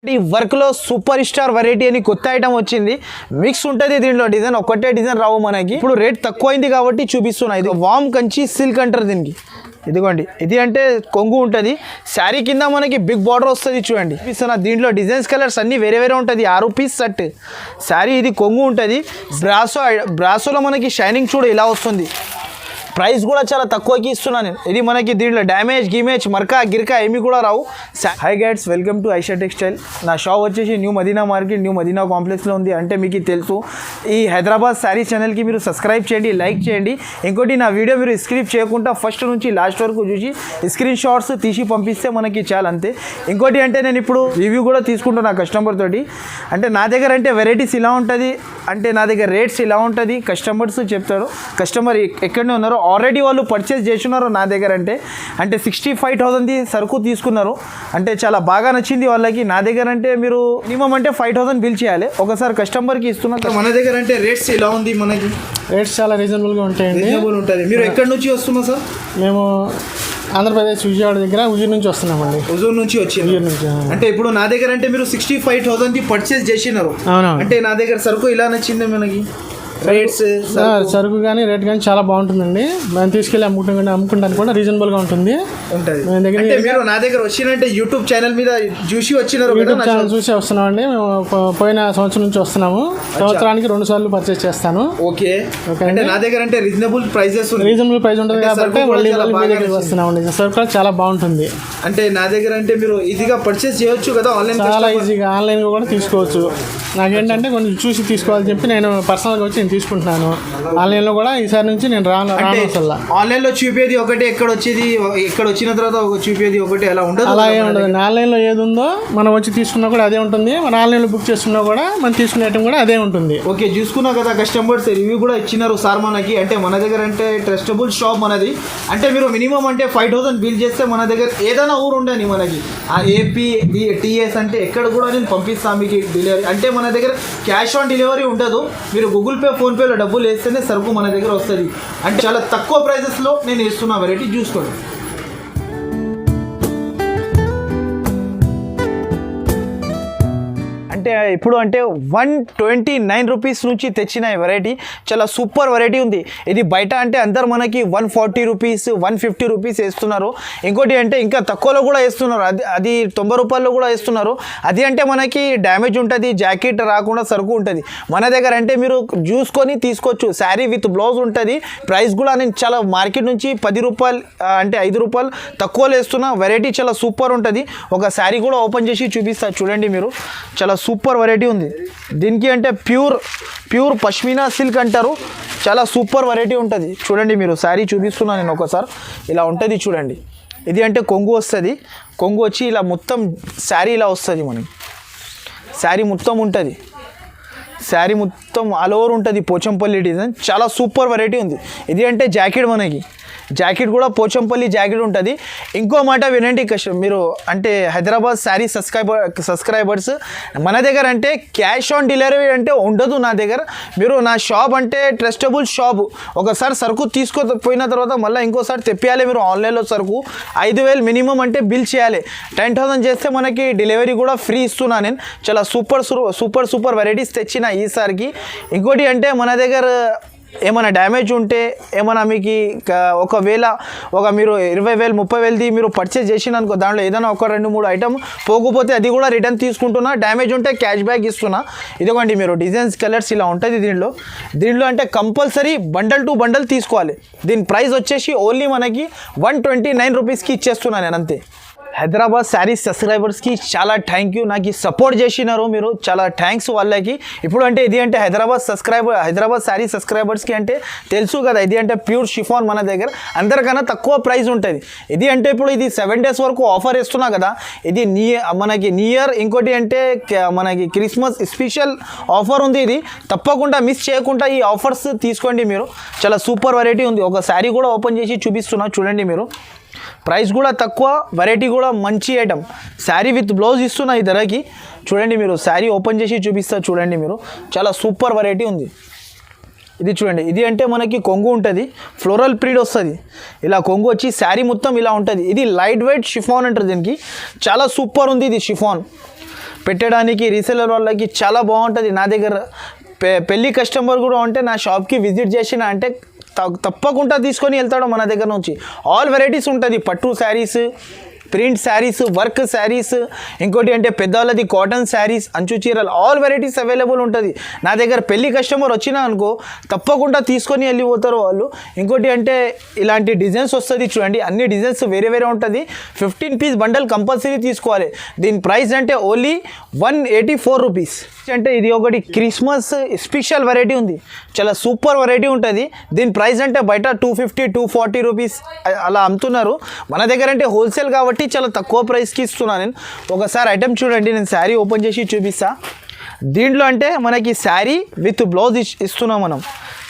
ఈ వర్క్ లో super star variety అని కొత్త ఐటమ్ వచ్చింది. మిక్స్ ఉంటుంది దీంట్లో, డిజైన్ ఒకటే డిజైన్ రావు మనకి. ఇప్పుడు రేట్ తక్కువైంది కాబట్టి చూపిస్తున్నా. ఇది వామ్ కంచి సిల్క్ అంటారు దీనికి. ఇదిగోండి, ఇది అంటే కొంగు ఉంటుంది. శారీ కింద మనకి బిగ్ బార్డర్ వస్తుంది చూడండి. చూపిస్తున్నా దీంట్లో డిజైన్స్ కలర్స్ అన్ని వేరే వేరే ఉంటుంది. 6 పీస్ సెట్ శారీ. ఇది కొంగు ఉంటుంది. బ్రాసోలో మనకి షైనింగ్ చూడు ఇలా వస్తుంది. ప్రైస్ కూడా చాలా తక్కువకి ఇస్తున్నాను నేను. ఇది మనకి దీంట్లో డ్యామేజ్ గిమేజ్ మర్కా గిర్కా ఏమి కూడా రావు. Hi guides, welcome to Aisha textile. నా షాప్ వచ్చేసి new Madina market, new Madina కాంప్లెక్స్లో ఉంది. అంటే మీకు తెలుసు, ఈ హైదరాబాద్ శారీ ఛానల్కి మీరు సబ్స్క్రైబ్ చేయండి, లైక్ చేయండి. ఇంకోటి, నా వీడియో మీరు స్క్రిప్ట్ చేయకుండా ఫస్ట్ నుంచి లాస్ట్ వరకు చూసి స్క్రీన్ షాట్స్ తీసి పంపిస్తే మనకి చాలా అంతే. ఇంకోటి అంటే నేను ఇప్పుడు రివ్యూ కూడా తీసుకుంటున్నా కస్టమర్ తోటి. అంటే నా దగ్గర అంటే వెరైటీస్ ఇలా ఉంటుంది, అంటే నా దగ్గర రేట్స్ ఇలా ఉంటుంది. కస్టమర్స్ చెప్తారు, కస్టమర్ ఎక్కడనే ఉన్నారు, ఆల్రెడీ వాళ్ళు పర్చేస్ చేస్తున్నారు నా దగ్గర. అంటే 65,000 సరుకు తీసుకున్నారు. అంటే చాలా బాగా నచ్చింది వాళ్ళకి. నా దగ్గర అంటే మీరు మినిమం అంటే 5,000 బిల్ చేయాలి. ఒకసారి కస్టమర్కి ఇస్తున్నారు. మన దగ్గర అంటే రేట్స్ ఇలా ఉంది. మనకి రేట్స్ చాలా రీజనబుల్గా ఉంటాయండి. రీజనబుల్ ఉంటుంది. మీరు ఎక్కడి నుంచి వస్తున్నారు సార్? మేము ఆంధ్రప్రదేశ్ విజయవాడ దగ్గర హుజూర్ నుంచి వస్తున్నామండి. హుజూర్ నుంచి వచ్చింది. అంటే ఇప్పుడు నా దగ్గర అంటే మీరు 65,000 పర్చేస్ చేసినారు. అంటే నా దగ్గర సరుకు ఇలా నచ్చింది మనకి. రేట్స్ సరుకు కానీ రేట్ కానీ చాలా బాగుంటుందండి. మేము తీసుకెళ్ళి అమ్ముకుంటానికి కూడా రీజనబుల్గా ఉంటుంది. మీరు నా దగ్గర వచ్చినట్టే యూట్యూబ్ ఛానల్ మీద చూసి వచ్చినారు. యూట్యూబ్ ఛానల్ చూసి వస్తున్నామండి. మేము పోయిన సంవత్సరం నుంచి వస్తున్నాము. సంవత్సరానికి 2 సార్లు పర్చేస్ చేస్తాను. ఓకే. అంటే నా దగ్గర అంటే రీజనబుల్ ప్రైస్ ఉంటుంది కాబట్టి మళ్ళీ వస్తున్నామండి. సరుకు చాలా బాగుంటుంది. అంటే నా దగ్గర అంటే మీరు ఈజీగా పర్చేస్ చేయొచ్చు కదా, ఆన్లైన్ చాలా ఈజీగా ఆన్లైన్గా కూడా తీసుకోవచ్చు. నాకేంటంటే కొంచెం చూసి తీసుకోవాలని చెప్పి నేను పర్సనల్గా వచ్చి తీసుకుంటున్నాను. ఆన్లైన్లో కూడా ఈసారి నుంచి నేను రాను. ఆన్లైన్లో చూపేది ఒకటి, ఎక్కడ వచ్చిన తర్వాత చూపేది ఒకటి, అలా ఉండదు. అలా ఏమి ఉండదు. ఆన్లైన్లో ఏది ఉందో మనం వచ్చి తీసుకున్నా కూడా అదే ఉంటుంది. మన ఆన్లైన్లో బుక్ చేసుకున్నా కూడా మనం తీసుకునే ఐటమ్ కూడా అదే ఉంటుంది. ఓకే, చూసుకున్నా కదా, కస్టమర్స్ రివ్యూ కూడా ఇచ్చినారు సార్ మనకి. అంటే మన దగ్గర అంటే ట్రస్టబుల్ షాప్ మనది. అంటే మీరు మినిమం అంటే 5,000 బిల్ చేస్తే మన దగ్గర ఏదైనా ఊరు ఉండని మనకి ఆ ఏపీ టీఎస్ అంటే ఎక్కడ కూడా నేను పంపిస్తాను మీకు డెలివరీ. అంటే మన దగ్గర క్యాష్ ఆన్ డెలివరీ ఉండదు. మీరు గూగుల్ పే, ఫోన్పేలో డబ్బులు వేస్తేనే సరుకు మన దగ్గర వస్తుంది. అంటే చాలా తక్కువ ప్రైజెస్లో నేను ఇస్తున్నా వెరైటీ, చూసుకోండి. అంటే ఇప్పుడు అంటే 129 రూపీస్ నుంచి తెచ్చిన వెరైటీ చాలా సూపర్ వెరైటీ ఉంది. ఇది బయట అంటే అందరు మనకి 140 రూపీస్ 150 రూపీస్ వేస్తున్నారు. ఇంకోటి అంటే ఇంకా తక్కువలో కూడా వేస్తున్నారు. అది 90 రూపాయల్లో కూడా వేస్తున్నారు. అది అంటే మనకి డ్యామేజ్ ఉంటుంది, జాకెట్ రాకుండా సరుకు ఉంటుంది. మన దగ్గర అంటే మీరు చూసుకొని తీసుకోవచ్చు. శారీ విత్ బ్లౌజ్ ఉంటుంది. ప్రైస్ కూడా నేను చాలా మార్కెట్ నుంచి 10 రూపాయలు అంటే 5 రూపాయలు తక్కువలో వేస్తున్నా. వెరైటీ చాలా సూపర్ ఉంటుంది. ఒక శారీ కూడా ఓపెన్ చేసి చూపిస్తా చూడండి మీరు. చాలా సూపర్ వెరైటీ ఉంది. దీనికి అంటే ప్యూర్ పష్మీనా సిల్క్ అంటారు. చాలా సూపర్ వెరైటీ ఉంటుంది. చూడండి మీరు, శారీ చూపిస్తున్నాను నేను ఒకసారి. ఇలా ఉంటుంది చూడండి. ఇది అంటే కొంగు వస్తుంది. కొంగు వచ్చి ఇలా మొత్తం శారీ ఇలా వస్తుంది మనకి. శారీ మొత్తం ఉంటుంది. శారీ మొత్తం ఆల్ ఓవర్ ఉంటుంది. పోచంపల్లి డిజైన్ చాలా సూపర్ వెరైటీ ఉంది. ఇది అంటే జాకెట్ మనకి. జాకెట్ కూడా పోచంపల్లి జాకెట్ ఉంటుంది. ఇంకో మాట వినండి, మీరు అంటే హైదరాబాద్ శారీ సబ్స్క్రైబర్స్ మన దగ్గర అంటే క్యాష్ ఆన్ డెలివరీ అంటే ఉండదు నా దగ్గర. మీరు నా షాప్ అంటే ట్రస్టబుల్ షాప్. ఒకసారి సరుకు తీసుకుపోయిన తర్వాత మళ్ళీ ఇంకోసారి తెప్పియాలి. మీరు ఆన్లైన్లో సరుకు 5,000 మినిమం అంటే బిల్ చేయాలి. 10,000 చేస్తే మనకి డెలివరీ కూడా ఫ్రీ ఇస్తున్నా నేను. చాలా సూపర్ వెరైటీస్ తెచ్చిన ఈసారికి. ఇంకోటి అంటే మన దగ్గర ఏమైనా డ్యామేజ్ ఉంటే, ఏమైనా మీకు ఒకవేళ మీరు 20,000 30,000ది మీరు పర్చేస్ చేసిననుకో, దాంట్లో ఏదైనా 1-2-3 ఐటమ్ పోకపోతే అది కూడా రిటర్న్ తీసుకుంటున్నా. డ్యామేజ్ ఉంటే క్యాష్ బ్యాక్ ఇస్తున్నా. ఇదిగోండి మీరు, డిజైన్స్ కలర్స్ ఇలా ఉంటుంది దీంట్లో అంటే కంపల్సరీ బండల్ టు బండల్ తీసుకోవాలి. దీని ప్రైస్ వచ్చేసి ఓన్లీ మనకి 129 రూపీస్కి ఇచ్చేస్తున్నా నేను, అంతే. హైదరాబాద్ శారీస్ సబ్స్క్రైబర్స్కి చాలా థ్యాంక్ యూ. నాకు సపోర్ట్ చేసినారు మీరు, చాలా థ్యాంక్స్ వాళ్ళకి. ఇప్పుడు అంటే ఇది అంటే హైదరాబాద్ శారీ సబ్స్క్రైబర్స్కి అంటే తెలుసు కదా, ఇది అంటే ప్యూర్ షిఫాన్ మన దగ్గర అందరికన్నా తక్కువ ప్రైస్ ఉంటుంది. ఇది అంటే ఇప్పుడు ఇది 7 days వరకు ఆఫర్ ఇస్తున్నా కదా. ఇది మనకి న్యూ ఇయర్, ఇంకోటి అంటే మనకి క్రిస్మస్ స్పెషల్ ఆఫర్ ఉంది. ఇది తప్పకుండా మిస్ చేయకుండా ఈ ఆఫర్స్ తీసుకోండి మీరు. చాలా సూపర్ వెరైటీ ఉంది. ఒక శారీ కూడా ఓపెన్ చేసి చూపిస్తున్నా చూడండి మీరు. ప్రైస్ కూడా తక్కువ, వెరైటీ కూడా మంచి ఐటమ్. శారీ విత్ బ్లౌజ్ ఇస్తున్నా ఈ ధరకి. చూడండి మీరు, శారీ ఓపెన్ చేసి చూపిస్తా చూడండి మీరు. చాలా సూపర్ వెరైటీ ఉంది. ఇది చూడండి, ఇది అంటే మనకి కొంగు ఉంటుంది, ఫ్లోరల్ ప్రింట్ వస్తుంది. ఇలా కొంగు వచ్చి శారీ మొత్తం ఇలా ఉంటుంది. ఇది లైట్ వెయిట్ షిఫాన్ అంటారు దీనికి. చాలా సూపర్ ఉంది ఇది షిఫాన్. పెట్టడానికి రీసెలర్ వాళ్ళకి చాలా బాగుంటుంది. నా దగ్గర పెళ్ళి కస్టమర్ కూడా ఉంటే నా షాప్కి విజిట్ చేసిన అంటే తప్పకుండా తీసుకొని వెళ్తాడు మన దగ్గర నుంచి. ఆల్ వెరైటీస్ ఉంటుంది, పట్టు శారీస్, ప్రింట్ శారీస్, వర్క్ శారీస్, ఇంకోటి అంటే పెద్దవాళ్ళది కాటన్ శారీస్, అంచు చీరలు, ఆల్ వెరైటీస్ అవైలబుల్ ఉంటుంది నా దగ్గర. పెళ్ళి కస్టమర్ వచ్చినా అనుకో తప్పకుండా తీసుకొని వెళ్ళిపోతారు వాళ్ళు. ఇంకోటి అంటే ఇలాంటి డిజైన్స్ వస్తుంది చూడండి, అన్ని డిజైన్స్ వేరే వేరే ఉంటుంది. 15 పీస్ బండల్ కంపల్సరీ తీసుకోవాలి. దీని ప్రైస్ అంటే ఓన్లీ 184 రూపీస్. అంటే ఇది ఒకటి క్రిస్మస్ స్పెషల్ వెరైటీ ఉంది, చాలా సూపర్ వెరైటీ ఉంటుంది. దీని ప్రైస్ అంటే బయట 250 240 రూపీస్ అలా అమ్ముతున్నారు. మన దగ్గర అంటే హోల్సేల్ కాబట్టి చాలా తక్కువ ప్రైస్కి ఇస్తున్నాను నేను. ఒకసారి ఐటమ్ చూడండి, నేను శారీ ఓపెన్ చేసి చూపిస్తా. దీంట్లో అంటే మనకి శారీ విత్ బ్లౌజ్ ఇస్తున్నాం మనం.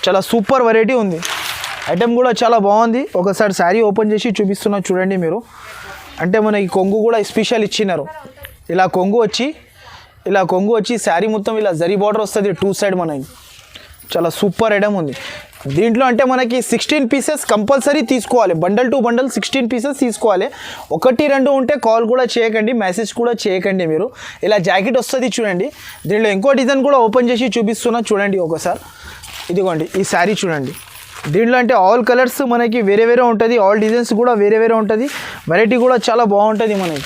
చాలా సూపర్ వెరైటీ ఉంది, ఐటమ్ కూడా చాలా బాగుంది. ఒకసారి శారీ ఓపెన్ చేసి చూపిస్తున్నా చూడండి మీరు. అంటే మనకి కొంగు కూడా స్పెషల్ ఇచ్చినారు. ఇలా కొంగు వచ్చి శారీ మొత్తం ఇలా జరీ బార్డర్ వస్తుంది 2 సైడ్ మనకి. చాలా సూపర్ ఐటమ్ ఉంది. దీంట్లో అంటే మనకి 16 పీసెస్ కంపల్సరీ తీసుకోవాలి. బండల్ టు బండల్ 16 పీసెస్ తీసుకోవాలి. 1 2 ఉంటే కాల్ కూడా చేయకండి, మెసేజ్ కూడా చేయకండి మీరు. ఇలా జాకెట్ వస్తుంది చూడండి. దీంట్లో ఇంకో డిజైన్ కూడా ఓపెన్ చేసి చూపిస్తున్నా చూడండి ఒకసారి. ఇదిగోండి ఈ శారీ చూడండి. దీంట్లో అంటే ఆల్ కలర్స్ మనకి వేరే వేరే ఉంటుంది, ఆల్ డిజైన్స్ కూడా వేరే వేరే ఉంటుంది. వెరైటీ కూడా చాలా బాగుంటుంది మనకి.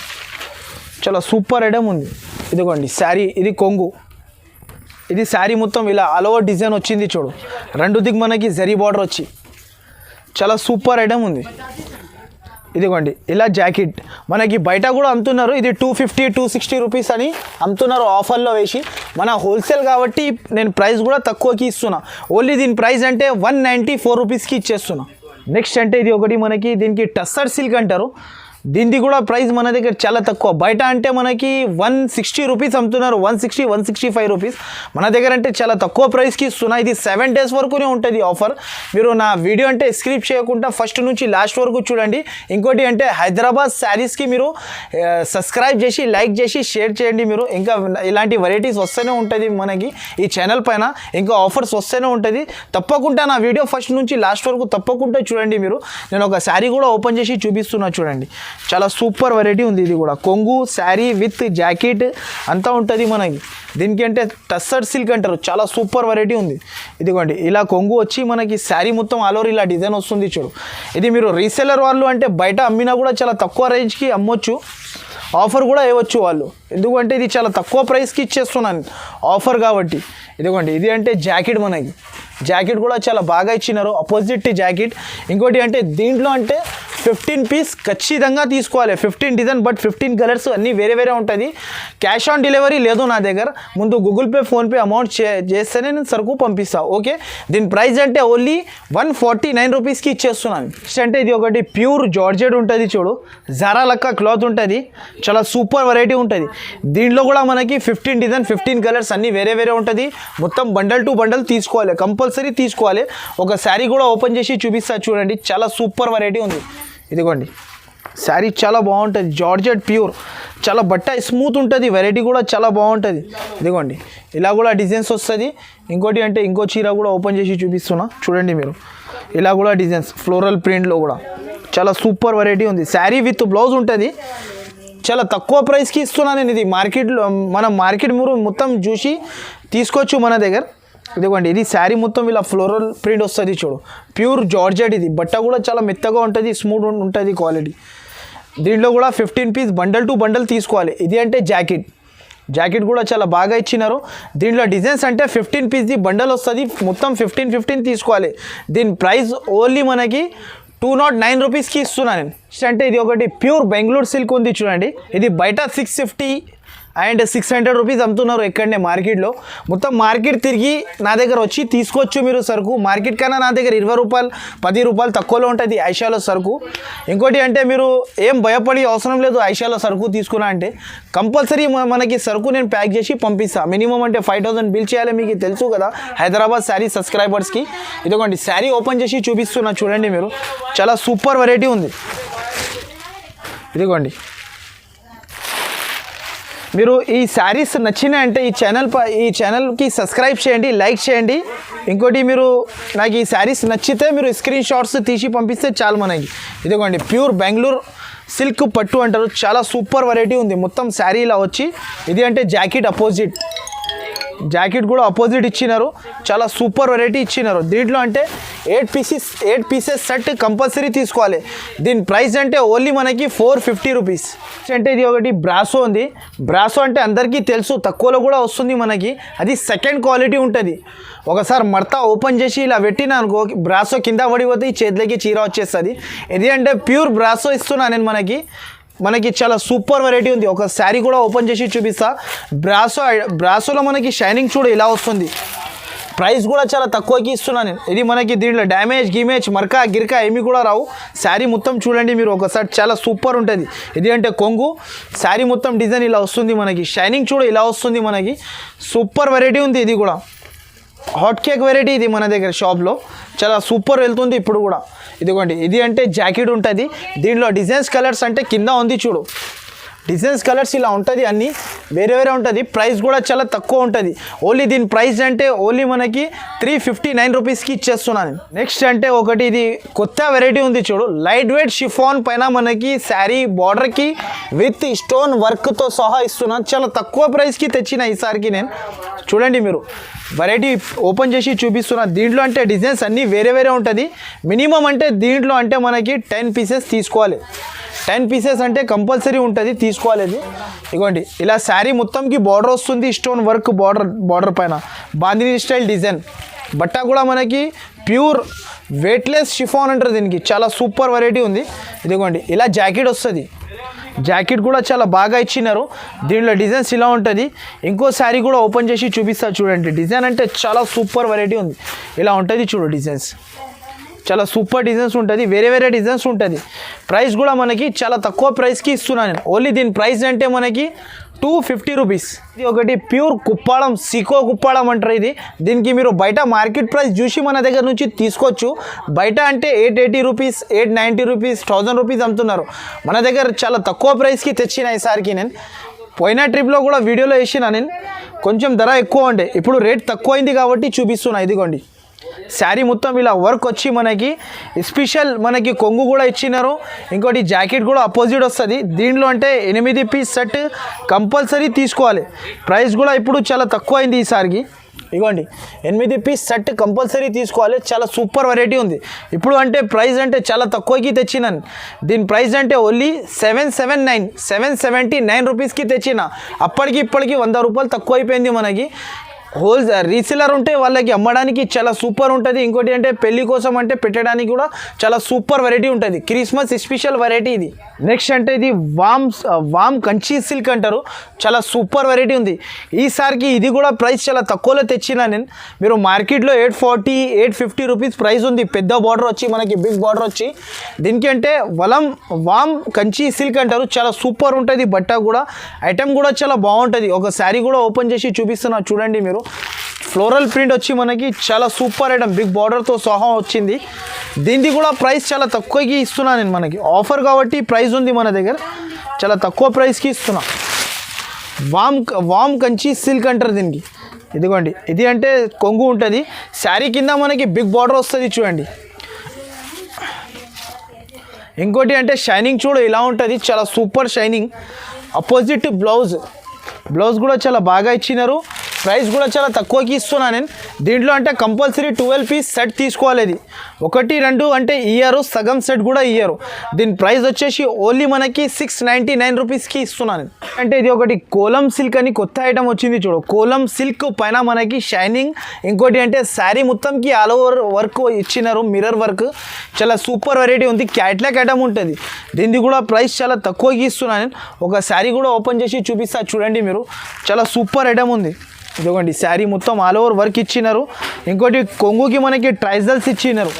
చాలా సూపర్ ఐటమ్ ఉంది. ఇదిగోండి శారీ, ఇది కొంగు, ఇది శారీ మొత్తం ఇలా ఆల్ ఓవర్ డిజైన్ వచ్చింది చూడు. 2 దిక్కు మనకి జరీ బార్డర్ వచ్చి చాలా సూపర్ ఐటమ్ ఉంది. ఇదిగోండి ఇలా జాకెట్ మనకి బయట కూడా అమ్ముతున్నారు. ఇది 250 260 రూపీస్ అని అమ్ముతున్నారు ఆఫర్లో వేసి. మన హోల్సేల్ కాబట్టి నేను ప్రైస్ కూడా తక్కువకి ఇస్తున్నా. ఓన్లీ దీని ప్రైస్ అంటే 194 రూపీస్కి ఇచ్చేస్తున్నా. నెక్స్ట్ అంటే ఇది ఒకటి మనకి, దీనికి టస్సర్ సిల్క్ అంటారు. దీనిది కూడా ప్రైస్ మన దగ్గర చాలా తక్కువ. బయట అంటే మనకి 160 రూపీస్ అమ్ముతున్నారు, 160 165 రూపీస్. మన దగ్గర అంటే చాలా తక్కువ ప్రైస్కి ఇస్తున్నా. ఇది 7 డేస్ వరకునే ఉంటుంది ఆఫర్. మీరు నా వీడియో అంటే స్క్రిప్ట్ చేయకుండా ఫస్ట్ నుంచి లాస్ట్ వరకు చూడండి. ఇంకోటి అంటే హైదరాబాద్ శారీస్కి మీరు సబ్స్క్రైబ్ చేసి, లైక్ చేసి, షేర్ చేయండి. మీరు ఇంకా ఇలాంటి వెరైటీస్ వస్తూనే ఉంటుంది మనకి ఈ ఛానల్ పైన, ఇంకా ఆఫర్స్ వస్తూనే ఉంటుంది. తప్పకుండా నా వీడియో ఫస్ట్ నుంచి లాస్ట్ వరకు తప్పకుండా చూడండి మీరు. నేను ఒక శారీ కూడా ఓపెన్ చేసి చూపిస్తున్నా చూడండి. చాలా సూపర్ వెరైటీ ఉంది. ఇది కూడా కొంగు శారీ విత్ జాకెట్ అంతా ఉంటుంది మనకి. దీనికి అంటే టస్సర్ సిల్క్ అంటారు. చాలా సూపర్ వెరైటీ ఉంది. ఇదిగోండి ఇలా కొంగు వచ్చి మనకి శారీ మొత్తం ఆల్ ఓవర్ ఇలా డిజైన్ వస్తుంది చూడు. ఇది మీరు రీసెలర్ వాళ్ళు అంటే బయట అమ్మినా కూడా చాలా తక్కువ రేంజ్కి అమ్మొచ్చు, ఆఫర్ కూడా ఇవ్వచ్చు వాళ్ళు. ఎందుకంటే ఇది చాలా తక్కువ ప్రైస్కి ఇచ్చేస్తున్నాను ఆఫర్ కాబట్టి. ఇదిగోండి ఇది అంటే జాకెట్ మనకి. జాకెట్ కూడా చాలా బాగా ఇచ్చినారు, అపోజిట్ జాకెట్. ఇంకోటి అంటే దీంట్లో అంటే 15 పీస్ ఖచ్చితంగా తీసుకోవాలి. 15 డిజైన్ బట్ 15 కలర్స్ అన్నీ వేరే వేరే ఉంటుంది. క్యాష్ ఆన్ డెలివరీ లేదు నా దగ్గర. ముందు గూగుల్ పే, ఫోన్పే అమౌంట్ చేస్తేనే నేను సరుకు పంపిస్తాను. ఓకే, దీని ప్రైస్ అంటే ఓన్లీ 149 రూపీస్కి ఇచ్చేస్తున్నాను. నెక్స్ట్ అంటే ఇది ఒకటి ప్యూర్ జార్జెట్ ఉంటుంది చూడు, జరా లక్క క్లాత్ ఉంటుంది. చాలా సూపర్ వెరైటీ ఉంటుంది. దీంట్లో కూడా మనకి 15 డిజైన్ 15 కలర్స్ అన్నీ వేరే వేరే ఉంటుంది. మొత్తం బండల్ టు బండల్ తీసుకోవాలి, కంపల్సరీ తీసుకోవాలి. ఒక శారీ కూడా ఓపెన్ చేసి చూపిస్తా చూడండి. చాలా సూపర్ వెరైటీ ఉంది. ఇదిగోండి శారీ చాలా బాగుంటుంది, జార్జెట్ ప్యూర్, చాలా బట్ట స్మూత్ ఉంటుంది. వెరైటీ కూడా చాలా బాగుంటుంది. ఇదిగోండి ఇలా కూడా డిజైన్స్ వస్తుంది. ఇంకోటి అంటే ఇంకో చీర కూడా ఓపెన్ చేసి చూపిస్తున్నా చూడండి మీరు. ఇలా కూడా డిజైన్స్ ఫ్లోరల్ ప్రింట్లో కూడా చాలా సూపర్ వెరైటీ ఉంది. శారీ విత్ బ్లౌజ్ ఉంటుంది. చాలా తక్కువ ప్రైస్కి ఇస్తున్నాను నేను. ఇది మార్కెట్లో మనం మార్కెట్ మీరు మొత్తం చూసి తీసుకోవచ్చు మన దగ్గర. ఇదిగోండి ఇది శారీ మొత్తం ఇలా ఫ్లోరల్ ప్రింట్ వస్తుంది చూడు, ప్యూర్ జార్జెట్. ఇది బట్ట కూడా చాలా మెత్తగా ఉంటుంది, స్మూత్ ఉంటుంది క్వాలిటీ. దీంట్లో కూడా 15 పీస్ బండల్ టు బండల్ తీసుకోవాలి. ఇది అంటే జాకెట్ కూడా చాలా బాగా ఇచ్చినారు. దీంట్లో డిజైన్స్ అంటే 15 పీస్ది బండల్ వస్తుంది, మొత్తం 15 తీసుకోవాలి. దీని ప్రైస్ ఓన్లీ మనకి 209 రూపీస్కి ఇస్తున్నాను నేను. అంటే ఇది ఒకటి ప్యూర్ బెంగళూరు సిల్క్ ఉంది చూడండి. ఇది బయట 650 అండ్ 600 రూపీస్ అమ్ముతున్నారు ఎక్కడనే మార్కెట్లో. మొత్తం మార్కెట్ తిరిగి నా దగ్గర వచ్చి తీసుకోవచ్చు మీరు సరుకు. మార్కెట్ కన్నా నా దగ్గర 20 రూపాయలు 10 రూపాయలు తక్కువలో ఉంటుంది ఐషాలో సరుకు. ఇంకోటి అంటే మీరు ఏం భయపడి అవసరం లేదు ఐషాలో సరుకు తీసుకున్నా అంటే. కంపల్సరీ మనకి సరుకు నేను ప్యాక్ చేసి పంపిస్తాను. మినిమం అంటే 5000 బిల్ చేయాలి, మీకు తెలుసు కదా హైదరాబాద్ శారీ సబ్స్క్రైబర్స్కి. ఇదిగోండి శారీ ఓపెన్ చేసి చూపిస్తున్నా చూడండి మీరు. చాలా సూపర్ వెరైటీ ఉంది. ఇదిగోండి మీరు ఈ శారీస్ నచ్చినాయంటే ఈ ఛానల్కి సబ్స్క్రైబ్ చేయండి, లైక్ చేయండి. ఇంకోటి మీరు నాకు ఈ శారీస్ నచ్చితే మీరు స్క్రీన్ షాట్స్ తీసి పంపిస్తే చాలు మనకి. ఇదిగోండి ప్యూర్ బెంగళూరు సిల్క్ పట్టు అంటారు, చాలా సూపర్ వెరైటీ ఉంది. మొత్తం శారీ ఇలా వచ్చి ఇది అంటే జాకెట్ అపోజిట్, జాకెట్ కూడా అపోజిట్ ఇచ్చినారు, చాలా సూపర్ వెరైటీ ఇచ్చినారు. దీంట్లో అంటే 8 పీసెస్ సెట్ కంపల్సరీ తీసుకోవాలి. దీని ప్రైస్ అంటే ఓన్లీ మనకి 450 రూపీస్. అంటే ఇది ఒకటి బ్రాసో ఉంది. బ్రాసో అంటే అందరికీ తెలుసు, తక్కువలో కూడా వస్తుంది మనకి. అది సెకండ్ క్వాలిటీ ఉంటుంది. ఒకసారి మడత ఓపెన్ చేసి ఇలా పెట్టినా అనుకో, బ్రాసో కింద పడిపోతే ఈ చేతిలోకి చీర వచ్చేస్తుంది. ఇది అంటే ప్యూర్ బ్రాసో ఇస్తున్నా నేను. మనకి చాలా సూపర్ వెరైటీ ఉంది. ఒక శారీ కూడా ఓపెన్ చేసి చూపిస్తా. బ్రాసోలో మనకి షైనింగ్ చూడు ఇలా వస్తుంది. ప్రైస్ కూడా చాలా తక్కువకి ఇస్తున్నాను నేను. ఇది మనకి దీంట్లో డ్యామేజ్ గిమేజ్ మరక గిరక ఏమి కూడా రావు. శారీ మొత్తం చూడండి మీరు ఒకసారి, చాలా సూపర్ ఉంటుంది. ఇది అంటే కొంగు, శారీ మొత్తం డిజైన్ ఇలా వస్తుంది మనకి. షైనింగ్ చూడు ఇలా వస్తుంది మనకి. సూపర్ వెరైటీ ఉంది. ఇది కూడా హాట్ కేక్ వెరైటీ ఇది మన దగ్గర షాప్లో చాలా సూపర్ వెళ్తుంది ఇప్పుడు కూడా. ఇదిగోండి, ఇది అంటే జాకెట్ ఉంటుంది. దీంట్లో డిజైన్స్ కలర్స్ అంటే కింద ఉంది చూడు, డిజైన్స్ కలర్స్ ఇలా ఉంటుంది, అన్నీ వేరే వేరే ఉంటుంది. ప్రైస్ కూడా చాలా తక్కువ ఉంటుంది. ఓన్లీ దీని ప్రైస్ అంటే ఓన్లీ మనకి 359 రూపీస్కి ఇచ్చేస్తున్నాను. నెక్స్ట్ అంటే ఒకటి ఇది కొత్త వెరైటీ ఉంది చూడు, లైట్ వెయిట్ షిఫాన్ పైన మనకి శారీ బార్డర్కి విత్ స్టోన్ వర్క్తో సహా ఇస్తున్నాను. చాలా తక్కువ ప్రైస్కి తెచ్చిన ఈసారికి నేను. చూడండి మీరు, వెరైటీ ఓపెన్ చేసి చూపిస్తున్నా. దీంట్లో అంటే డిజైన్స్ అన్నీ వేరే వేరే ఉంటుంది. మినిమం అంటే దీంట్లో అంటే మనకి 10 పీసెస్ తీసుకోవాలి. 10 పీసెస్ అంటే కంపల్సరీ ఉంటుంది, తీసుకోవాలి. అది ఇగోండి ఇలా శారీ మొత్తంకి బార్డర్ వస్తుంది, స్టోన్ వర్క్ బార్డర్ పైన బాందిని స్టైల్ డిజైన్. బట్ట కూడా మనకి ప్యూర్ వెయిట్లెస్ షిఫాన్ అంటారు దీనికి. చాలా సూపర్ వెరైటీ ఉంది. ఇదిగోండి ఇలా జాకెట్ వస్తుంది. జాకెట్ కూడా చాలా బాగా ఇచ్చినారు. దీంట్లో డిజైన్స్ ఇలా ఉంటుంది. ఇంకో శారీ కూడా ఓపెన్ చేసి చూపిస్తా చూడండి. డిజైన్ అంటే చాలా సూపర్ వెరైటీ ఉంది. ఇలా ఉంటుంది చూడు డిజైన్స్, చాలా సూపర్ డిజైన్స్ ఉంటుంది, వేరే వేరే డిజైన్స్ ఉంటుంది. ప్రైస్ కూడా మనకి చాలా తక్కువ ప్రైస్కి ఇస్తున్నాను నేను. ఓన్లీ దీని ప్రైస్ అంటే మనకి 250 రూపీస్. ఇది ఒకటి ప్యూర్ కుప్పాళం, సికో కుప్పాళం అంటారు ఇది. దీనికి మీరు బయట మార్కెట్ ప్రైస్ చూసి మన దగ్గర నుంచి తీసుకోవచ్చు. బయట అంటే 880 రూపీస్, 890 రూపీస్, 1000 రూపీస్ అమ్ముతున్నారు. మన దగ్గర చాలా తక్కువ ప్రైస్కి తెచ్చిన ఈసారికి నేను. పోయిన ట్రిప్లో కూడా వీడియోలో వేసిన నేను, కొంచెం ధర ఎక్కువ ఉండే, ఇప్పుడు రేట్ తక్కువైంది కాబట్టి చూపిస్తున్నా. ఇదిగోండి శారీ మొత్తం ఇలా వర్క్ వచ్చి మనకి స్పెషల్ మనకి కొంగు కూడా ఇచ్చినారు. ఇంకోటి జాకెట్ కూడా అపోజిట్ వస్తుంది. దీంట్లో అంటే 8 పీస్ సెట్ కంపల్సరీ తీసుకోవాలి. ప్రైస్ కూడా ఇప్పుడు చాలా తక్కువ అయింది ఈసారికి. ఇగోండి 8 పీస్ సెట్ కంపల్సరీ తీసుకోవాలి. చాలా సూపర్ వెరైటీ ఉంది. ఇప్పుడు అంటే ప్రైస్ అంటే చాలా తక్కువకి తెచ్చినాను. దీని ప్రైస్ అంటే ఓన్లీ 779 రూపీస్కి తెచ్చిన. అప్పటికి ఇప్పటికి 100 రూపాయలు తక్కువ అయిపోయింది మనకి. రీసెలర్ ఉంటే వాళ్ళకి అమ్మడానికి చాలా సూపర్ ఉంటుంది. ఇంకోటి అంటే పెళ్లి కోసం అంటే పెట్టడానికి కూడా చాలా సూపర్ వెరైటీ ఉంటుంది. క్రిస్మస్ స్పెషల్ వెరైటీ ఇది. నెక్స్ట్ అంటే ఇది వామ్ కంచి సిల్క్ అంటారు, చాలా సూపర్ వెరైటీ ఉంది. ఈసారికి ఇది కూడా ప్రైస్ చాలా తక్కువలో తెచ్చినా నేను. మీరు మార్కెట్లో 840, 850 రూపీస్ ప్రైస్ ఉంది. పెద్ద బార్డర్ వచ్చి మనకి బిగ్ బార్డర్ వచ్చి. దీనికి అంటే వామ్ కంచి సిల్క్ అంటారు, చాలా సూపర్ ఉంటుంది. బట్ట కూడా ఐటమ్ కూడా చాలా బాగుంటుంది. ఒక శారీ కూడా ఓపెన్ చేసి చూపిస్తున్నా చూడండి మీరు. ఫ్లోరల్ ప్రింట్ వచ్చి మనకి చాలా సూపర్ ఐటమ్, బిగ్ బార్డర్తో సహా వచ్చింది. దీనికి కూడా ప్రైస్ చాలా తక్కువకి ఇస్తున్నా నేను. మనకి ఆఫర్ కాబట్టి ప్రైస్ ఉంది మన దగ్గర, చాలా తక్కువ ప్రైస్కి ఇస్తున్నా. వామ్ కంచి సిల్క్ అంటారు దీనికి. ఇదిగోండి, ఇది అంటే కొంగు ఉంటుంది. శారీ కింద మనకి బిగ్ బార్డర్ వస్తుంది చూడండి. ఇంకోటి అంటే షైనింగ్ చూడు ఇలా ఉంటుంది, చాలా సూపర్ షైనింగ్. అపోజిట్ బ్లౌజ్ కూడా చాలా బాగా ఇచ్చినారు. ప్రైస్ కూడా చాలా తక్కువకి ఇస్తున్నా నేను. దీంట్లో అంటే కంపల్సరీ 12 పీస్ సెట్ తీసుకోవాలి. ఇది 1, 2 అంటే ఇయ్యరు, సగం సెట్ కూడా ఇయ్యరు. దీని ప్రైస్ వచ్చేసి ఓన్లీ మనకి 699 రూపీస్కి ఇస్తున్నాను. అంటే ఇది ఒకటి కోలం సిల్క్ అని కొత్త ఐటమ్ వచ్చింది చూడు. కోలం సిల్క్ పైన మనకి షైనింగ్. ఇంకోటి అంటే శారీ మొత్తంకి ఆల్ ఓవర్ వర్క్ ఇచ్చినారు, మిర్రర్ వర్క్. చాలా సూపర్ వెరైటీ ఉంది. క్యాట్లాగ్ ఐటమ్ ఉంటుంది. దీనికి కూడా ప్రైస్ చాలా తక్కువకి ఇస్తున్నాను నేను. ఒక శారీ కూడా ఓపెన్ చేసి చూపిస్తా చూడండి మీరు. చాలా సూపర్ ఐటమ్ ఉంది. ఇదిగోండి శారీ మొత్తం ఆల్ ఓవర్ వర్క్ ఇచ్చినారు. ఇంకోటి కొంగుకి మనకి ట్రైజల్స్ ఇచ్చినారు,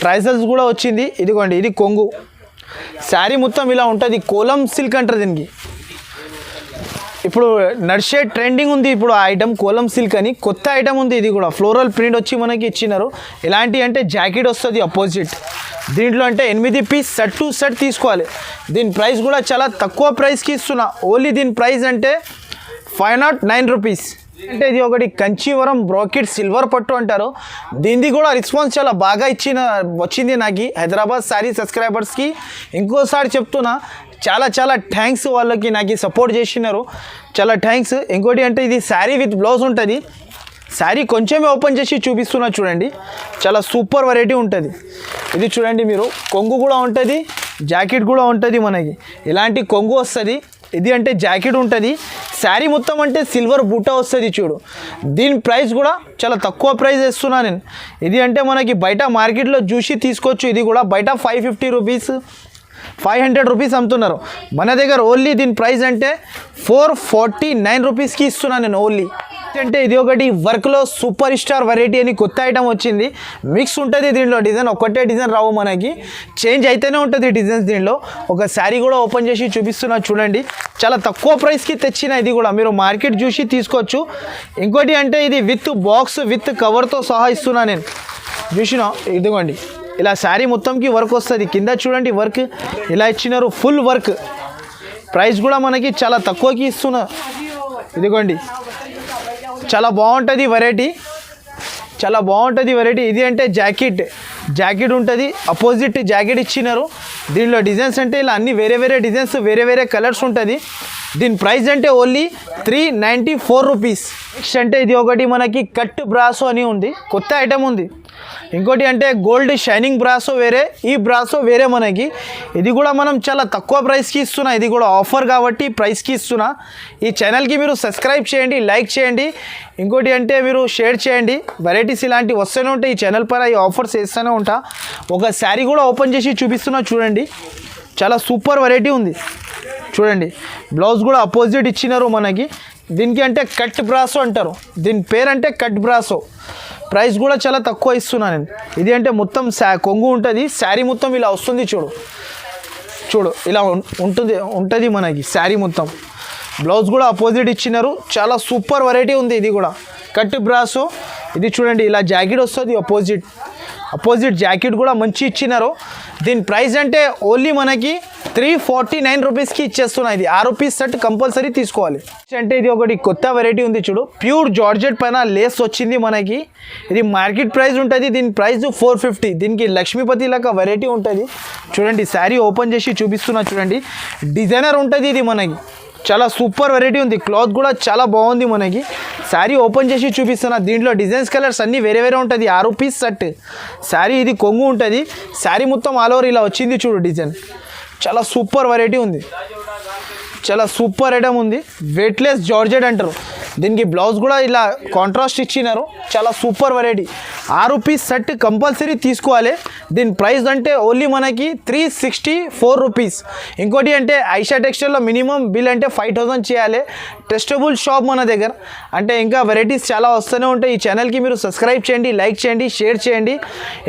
ట్రైజల్స్ కూడా వచ్చింది. ఇదిగోండి ఇది కొంగు. శారీ మొత్తం ఇలా ఉంటుంది. కోలం సిల్క్ అంటారు దీనికి. ఇప్పుడు నడిచే ట్రెండింగ్ ఉంది ఇప్పుడు ఆ ఐటమ్, కోలం సిల్క్ అని కొత్త ఐటమ్ ఉంది. ఇది కూడా ఫ్లోరల్ ప్రింట్ వచ్చి మనకి ఇచ్చినారు. ఎలాంటి అంటే జాకెట్ వస్తుంది అపోజిట్. దీంట్లో అంటే 8 పీస్ సెట్ టు సెట్ తీసుకోవాలి. దీని ప్రైస్ కూడా చాలా తక్కువ ప్రైస్కి ఇస్తున్నా. ఓన్లీ దీని ప్రైస్ అంటే 509 రూపీస్. అంటే ఇది ఒకటి కంచీవరం బ్రోకెట్ సిల్వర్ పట్టు అంటారు. దీనిది కూడా రెస్పాన్స్ చాలా బాగా వచ్చింది నాకు హైదరాబాద్ శారీ సబ్స్క్రైబర్స్కి. ఇంకోసారి చెప్తున్నా, చాలా చాలా థ్యాంక్స్ వాళ్ళకి నాకు సపోర్ట్ చేసినారు, చాలా థ్యాంక్స్. ఇంకోటి అంటే ఇది శారీ విత్ బ్లౌజ్ ఉంటుంది. శారీ కొంచెమే ఓపెన్ చేసి చూపిస్తున్నా చూడండి, చాలా సూపర్ వెరైటీ ఉంటుంది. ఇది చూడండి మీరు, కొంగు కూడా ఉంటుంది, జాకెట్ కూడా ఉంటుంది. మనకి ఇలాంటి కొంగు వస్తుంది. ఇది అంటే జాకెట్ ఉంటుంది. శారీ మొత్తం అంటే సిల్వర్ బూటా వస్తుంది చూడు. దీని ప్రైస్ కూడా చాలా తక్కువ ప్రైస్ ఇస్తున్నా నేను. ఇది అంటే మనకి బయట మార్కెట్లో చూసి తీసుకోవచ్చు. ఇది కూడా బయట 550 రూపీస్ 500 రూపీస్ అమ్ముతున్నారు. మన దగ్గర ఓన్లీ దీని ప్రైస్ అంటే 449 రూపీస్కి ఇస్తున్నాను నేను ఓన్లీ. అంటే ఇది ఒకటి వర్క్లో సూపర్ స్టార్ వెరైటీ అని కొత్త ఐటమ్ వచ్చింది. మిక్స్ ఉంటుంది దీంట్లో, డిజైన్ ఒకటే డిజైన్ రావు, మనకి చేంజ్ అయితేనే ఉంటుంది డిజైన్స్ దీంట్లో. ఒక శారీ కూడా ఓపెన్ చేసి చూపిస్తున్నా చూడండి, చాలా తక్కువ ప్రైస్కి తెచ్చిన. ఇది కూడా మీరు మార్కెట్ చూసి తీసుకోవచ్చు. ఇంకోటి అంటే ఇది విత్ బాక్స్ విత్ కవర్తో సహా ఇస్తున్నా నేను. చూసినా, ఇదిగోండి ఇలా శారీ మొత్తంకి వర్క్ వస్తుంది. కింద చూడండి వర్క్ ఇలా ఇచ్చినారు, ఫుల్ వర్క్. ప్రైస్ కూడా మనకి చాలా తక్కువకి ఇస్తున్నా. ఇదిగోండి, చాలా బాగుంటుంది వెరైటీ, చాలా బాగుంటుంది వెరైటీ. ఇది అంటే జాకెట్ ఉంటుంది, అపోజిట్ జాకెట్ ఇచ్చినారు. దీనిలో డిజైన్స్ అంటే ఇలా అన్ని వేరే వేరే డిజైన్స్, వేరే వేరే కలర్స్ ఉంటుంది. దీని ప్రైస్ అంటే ఓన్లీ 394 రూపీస్. నెక్స్ట్ అంటే ఇది ఒకటి మనకి కట్ బ్రాసో అని ఉంది, కొత్త ఐటమ్ ఉంది. ఇంకోటి అంటే గోల్డ్ షైనింగ్ బ్రాసో వేరే, ఈ బ్రాసో వేరే మనకి. ఇది కూడా మనం చాలా తక్కువ ప్రైస్కి ఇస్తున్నా. ఇది కూడా ఆఫర్ కాబట్టి ప్రైస్కి ఇస్తున్నా. ఈ ఛానల్కి మీరు సబ్స్క్రైబ్ చేయండి, లైక్ చేయండి. ఇంకోటి అంటే మీరు షేర్ చేయండి. వెరైటీస్ ఇలాంటివి వస్తూనే ఉంటాయి ఈ ఛానల్ పైన, ఈ ఆఫర్స్ వేస్తూనే ఉంటా. ఒక శారీ కూడా ఓపెన్ చేసి చూపిస్తున్నా చూడండి, చాలా సూపర్ వెరైటీ ఉంది. చూడండి, బ్లౌజ్ కూడా అపోజిట్ ఇచ్చినారు మనకి. దీనికి అంటే కట్ బ్రాసో అంటారు, దీని పేరు అంటే కట్ బ్రాసో. ప్రైస్ కూడా చాలా తక్కువ ఇస్తున్నాను నేను. ఇది అంటే మొత్తం కొంగు ఉంటుంది, శారీ మొత్తం ఇలా వస్తుంది చూడు ఇలా ఉంటుంది మనకి శారీ మొత్తం. బ్లౌజ్ కూడా అపోజిట్ ఇచ్చినారు, చాలా సూపర్ వెరైటీ ఉంది. ఇది కూడా కట్ బ్రాసో. ఇది చూడండి ఇలా జాకెట్ వస్తుంది, అపోజిట్ జాకెట్ కూడా మంచి ఇచ్చినారు. దీని ప్రైస్ అంటే ఓన్లీ మనకి 349 రూపీస్కి ఇచ్చేస్తున్నా. ఇది 6 రూపీస్ సెట్ కంపల్సరీ తీసుకోవాలి. అంటే ఇది ఒకటి కొత్త వెరైటీ ఉంది చూడు, ప్యూర్ జార్జెట్ పైన లేస్ వచ్చింది మనకి. ఇది మార్కెట్ ప్రైస్ ఉంటుంది, దీని ప్రైస్ 450. దీనికి లక్ష్మీపతి లాగా వెరైటీ ఉంటుంది. చూడండి శారీ ఓపెన్ చేసి చూపిస్తున్నా చూడండి, డిజైనర్ ఉంటుంది ఇది మనకి. చాలా సూపర్ వెరైటీ ఉంది, క్లాత్ కూడా చాలా బాగుంది మనకి. శారీ ఓపెన్ చేసి చూపిస్తున్నా, దీంట్లో డిజైన్స్ కలర్స్ అన్నీ వేరే వేరే ఉంటుంది. 6 రూపీస్ సెట్ శారీ. ఇది కొంగు ఉంటుంది, శారీ మొత్తం ఆల్ ఓవర్ ఇలా వచ్చింది చూడు డిజైన్. చాలా సూపర్ వెరైటీ ఉంది, చాలా సూపర్ ఐటమ్ ఉంది. వెయిట్లెస్ జార్జెట్ అంటారు. దీనికి బ్లౌజ్ కూడా ఇలా కాంట్రాస్ట్ ఇచ్చినారు, చాలా super variety. 6 rupees set compulsory తీసుకోవాలి. దీని ప్రైస్ అంటే ఓన్లీ మనకి 364 రూపీస్. ఇంకోటి అంటే ఐషా టెక్స్టైల్లో మినిమం బిల్ అంటే 5000 చేయాలి. టెస్టబుల్ షాప్ మన దగ్గర. అంటే ఇంకా వెరైటీస్ చాలా వస్తూనే ఉంటాయి. ఈ ఛానల్కి మీరు సబ్స్క్రైబ్ చేయండి, లైక్ చేయండి, షేర్ చేయండి.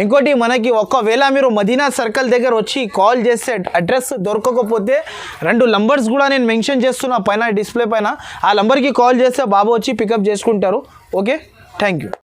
ఇంకోటి మనకి ఒకవేళ మీరు మదీనా సర్కిల్ దగ్గర వచ్చి కాల్ చేస్తే అడ్రస్ దొరకకపోతే 2 నంబర్స్ కూడా నేను మెన్షన్ చేస్తున్నా పైన డిస్ప్లే పైన. ఆ నంబర్కి కాల్ చేస్తే బాబు వచ్చి పికప్ చేసుకుంటారు. Okay, thank you.